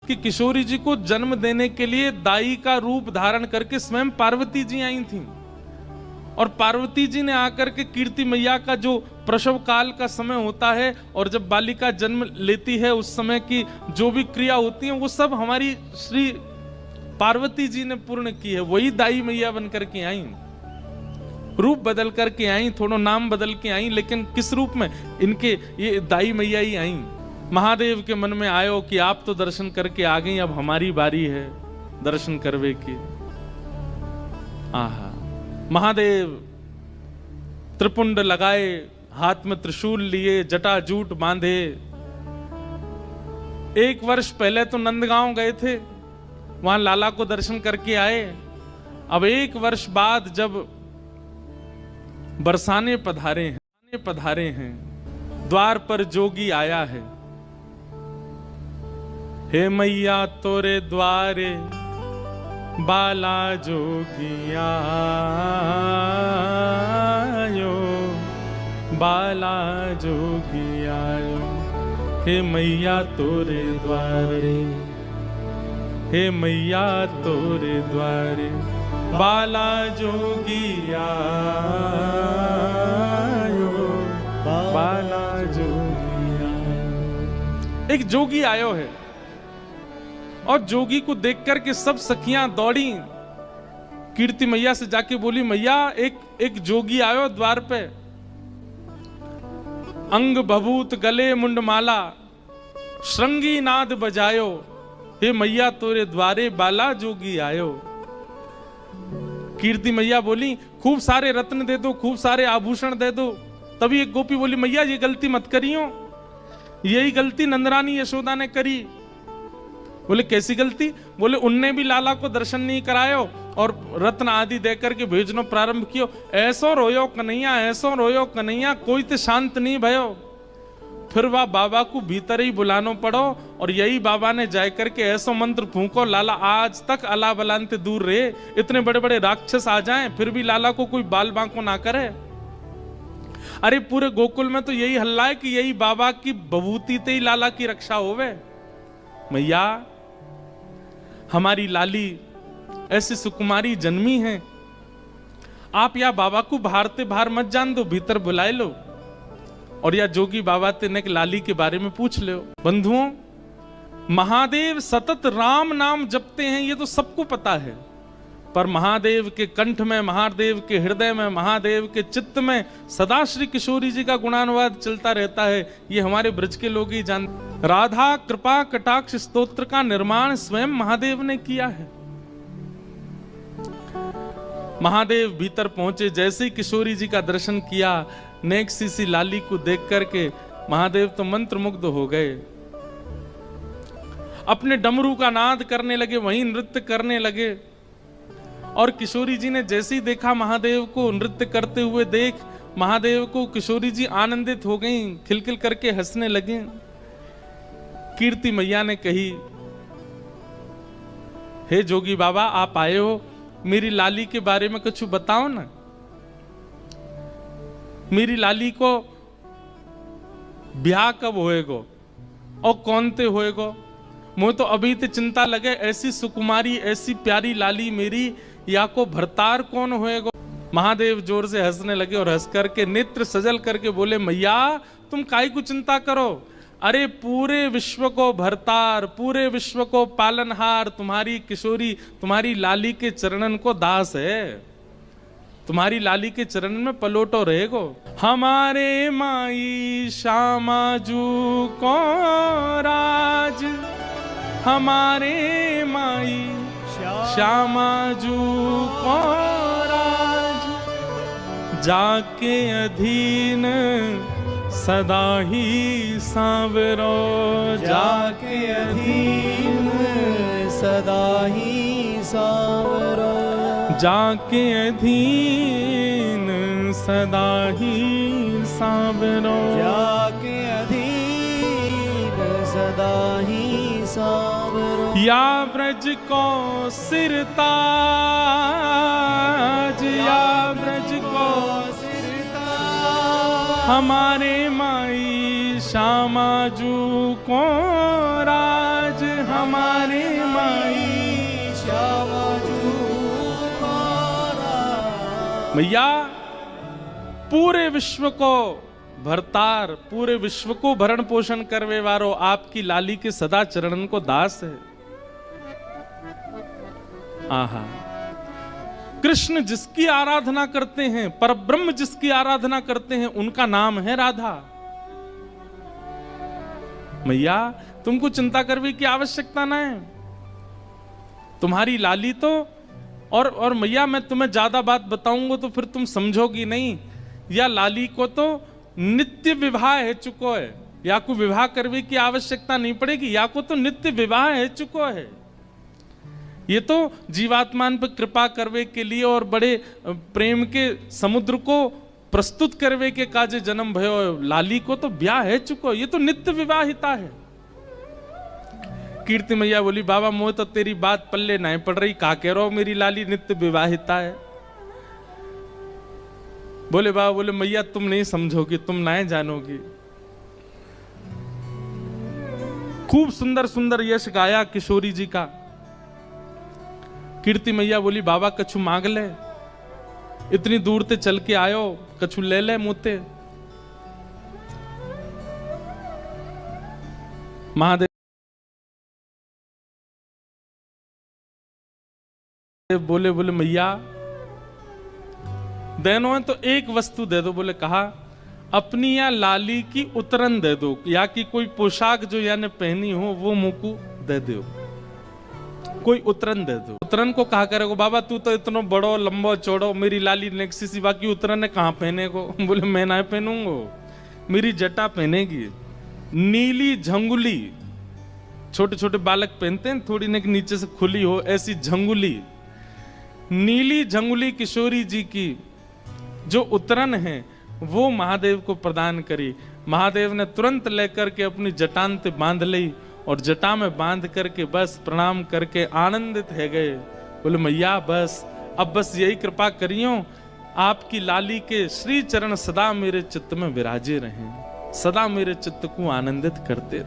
कि किशोरी जी को जन्म देने के लिए दाई का रूप धारण करके स्वयं पार्वती जी आई थी। और पार्वती जी ने आकर के कीर्ति मैया का जो प्रसव काल का समय होता है और जब बालिका जन्म लेती है उस समय की जो भी क्रिया होती है वो सब हमारी श्री पार्वती जी ने पूर्ण की है। वही दाई मैया बनकर के आई, रूप बदल करके आई, थोड़ा नाम बदल के आई, लेकिन किस रूप में? इनके ये दाई मैया ही आई। महादेव के मन में आयो कि आप तो दर्शन करके आ गई, अब हमारी बारी है दर्शन करवे की। आहा, महादेव त्रिपुंड लगाए, हाथ में त्रिशूल लिए, जटा जूट बांधे। 1 वर्ष पहले तो नंदगांव गए थे, वहां लाला को दर्शन करके आए। अब 1 वर्ष बाद जब बरसाने पधारे हैं, द्वार पर जोगी आया है। हे मैया तोरे द्वारे बाला जोगिया आयो, बाला जोगिया आयो। हे मैया तोरे द्वारे, हे मैया तोरे द्वारे बाला जोगिया आयो, बाला जोगिया। एक जोगी आयो है और जोगी को देख करके सब सखियां दौड़ी, कीर्ति मैया से जाके बोली, मैया एक जोगी आयो द्वार पे, अंग भभूत गले मुंडमाला, श्रृंगी नाद बजायो। हे मैया तोरे द्वारे बाला जोगी आयो। कीर्ति मैया बोली, खूब सारे रत्न दे दो, खूब सारे आभूषण दे दो। तभी एक गोपी बोली, मैया ये गलती मत करियो, यही गलती नंदरानी यशोदा ने करी। बोले कैसी गलती? बोले उनने भी लाला को दर्शन नहीं करायो और रत्न आदि देकर के भेजनो प्रारंभ कियो। ऐसो रोयो कन्हैया, ऐसो रोयो कन्हैया, कोई तो शांत नहीं भयो। फिर वह बाबा को भीतर ही बुलानो पड़ो और यही बाबा ने जाय करके ऐसो मंत्र फूंको, लाला आज तक अला बलांते दूर रहे। इतने बड़े बड़े राक्षस आ जाएं फिर भी लाला को कोई बाल बांको ना करे। अरे पूरे गोकुल में तो यही हल्ला है कि यही बाबा की बभूति ते ही लाला की रक्षा होवे। मैया हमारी लाली ऐसी सुकुमारी जन्मी है, आप या बाबा को बाहरते बाहर मत जान दो, भीतर बुलाए लो और या जोगी बाबा तेने लाली के बारे में पूछ लो। बंधुओं, महादेव सतत राम नाम जपते हैं ये तो सबको पता है, पर महादेव के कंठ में, महादेव के हृदय में, महादेव के चित्त में सदा श्री किशोरी जी का गुणानुवाद चलता रहता है। ये हमारे ब्रज के लोग ही जानते। राधा कृपा कटाक्ष स्तोत्र का निर्माण स्वयं महादेव ने किया है। महादेव भीतर पहुंचे, जैसे ही किशोरी जी का दर्शन किया, नेक सी लाली को देख करके महादेव तो मंत्र मुग्ध हो गए। अपने डमरू का नाद करने लगे, वहीं नृत्य करने लगे। और किशोरी जी ने जैसे ही देखा महादेव को नृत्य करते हुए देख, महादेव को किशोरी जी आनंदित हो गईं, खिलखिल करके हंसने लगे। कीर्ति मैया ने कही, हे जोगी बाबा आप आए हो, मेरी लाली के बारे में कुछ बताओ ना। मेरी लाली को ब्याह कब होएगो और कौन ते होएगो? मुझे तो अभी ते चिंता लगे, ऐसी सुकुमारी ऐसी प्यारी लाली मेरी, या को भरतार कौन होएगो? महादेव जोर से हंसने लगे और हंस करके नेत्र सजल करके बोले, मैया तुम काहे को चिंता करो, अरे पूरे विश्व को भरतार, पूरे विश्व को पालनहार तुम्हारी किशोरी, तुम्हारी लाली के चरणन को दास है, तुम्हारी लाली के चरण में पलोटो रहेगो। हमारे माई श्यामाजू को राज, हमारे माई श्यामाजू को राज, जाके अधीन सदा ही सांवरो, जाके अधीन सदा ही सांवरो, जाके अधीन सदा ही सांवरो, जाके अधीन सदा ही सांवरो। या ब्रज को सिरताज, या ब्रज को हमारे माई श्यामाजू को राज, मारे माई। श्यामा जू तारा। मैया पूरे विश्व को भरतार, पूरे विश्व को भरण पोषण करवे वारो आपकी लाली के सदा चरणन को दास है। आहा, कृष्ण जिसकी आराधना करते हैं, परब्रह्म जिसकी आराधना करते हैं, उनका नाम है राधा। मैया तुमको चिंता करने की आवश्यकता ना है, तुम्हारी लाली तो और मैया मैं तुम्हें ज्यादा बात बताऊंगा तो फिर तुम समझोगी नहीं। या लाली को तो नित्य विवाह है चुको है, या को विवाह करने की आवश्यकता नहीं पड़ेगी, या को तो नित्य विवाह है चुको है। ये तो जीवात्मान पर कृपा करवे के लिए और बड़े प्रेम के समुद्र को प्रस्तुत करवे के काजे जन्म भयो। लाली को तो ब्याह है चुको, ये तो नित्य विवाहिता है। कीर्ति मैया बोली बाबा मोह तो तेरी बात पल्ले नहीं पड़ रही, का कह रहा हो मेरी लाली नित्य विवाहिता है। बोले बाबा, बोले मैया तुम नहीं समझोगी, तुम नहीं जानोगी। खूब सुंदर सुंदर यश गाया किशोरी जी का। कीर्ति मैया बोली बाबा कछु मांग ले, इतनी दूर ते चल के आयो, कछु ले ले मुते। महादेव बोले बोले मैया देनो है तो एक वस्तु दे दो। बोले कहा अपनी या लाली की उतरन दे दो, या कि कोई पोशाक जो याने पहनी हो वो मुकु दे दो, कोई उतरन दे दो। उतरन को कहा करेगो बाबा, तू तो इतना बड़ो लंबो चौड़ो, मेरी लाली नेक्सी सी, बाकी उतरन ने कहाँ पहने को। बोले मैं ना पहनूंगो, मेरी जटा पहनेगी नीली झंगुली। छोटे छोटे बालक पहनते हैं, थोड़ी ने नीचे से खुली हो ऐसी झंगुली, नीली झंगुली किशोरी जी की जो उतरन है वो महादेव को प्रदान करी। महादेव ने तुरंत लेकर के अपनी जटांत बांध ली और जटा में बांध करके बस प्रणाम करके आनंदित है गए। बोले मैया बस अब बस यही कृपा करियो, आपकी लाली के श्री चरण सदा मेरे चित्त में विराजे रहें, सदा मेरे चित्त को आनंदित करते रहे।